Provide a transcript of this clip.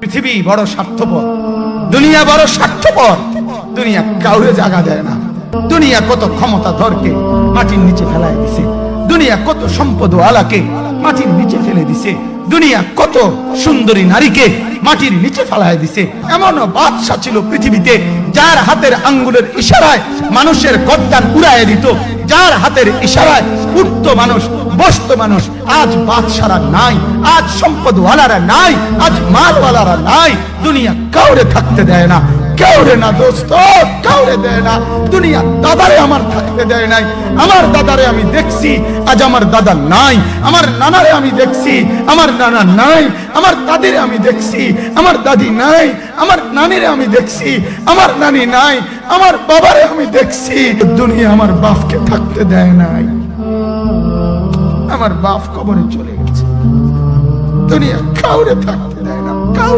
পৃথিবী বড় স্বার্থপর, দুনিয়া বড় স্বার্থপর। দুনিয়া কাউরে জায়গা দেয় না। দুনিয়া কত ক্ষমতাধরকে মাটির নিচে ফেলায় দিছে। দুনিয়া কত সম্পদ আলাকে মাটির নিচে ফেলে দিছে। দুনিয়া কত সুন্দরী নারীকে মাটির নিচে ফেলায় দিছে। এমন বাদশা ছিল পৃথিবীতে, যার হাতের আঙ্গুলের ইশারায় মানুষের গর্দান উড়াইয়া দিত, যার হাতের ইশারায় উঠতো মানুষ, বসতো মানুষ। আজ বাদশারা নাই, আজ সম্পদওয়ালারা নাই, আজ মালওয়ালারা নাই। দুনিয়া কাউরে থাকতে দেয় না, কাউরে না দোস্ত, কাউরে দেয় না। দুনিয়া দাদারে আমার থাকতে দেয় নাই। আমার দাদারে আমি দেখছি, আজ আমার দাদা নাই। আমার নানারে আমি দেখছি, আমার নানা নাই। আমার দাদিরে আমি দেখছি, আমার দাদি নাই। আমার নানিরে আমি দেখছি, আমার নানি নাই। আমার বাবারে আমি দেখছি। দুনিয়া আমার বাপকে থাকতে দেয় নাই। আমার বাপ কবরে চলে গেছে। দুনিয়া কাউরে থাকতে দেয় না, কাউরে।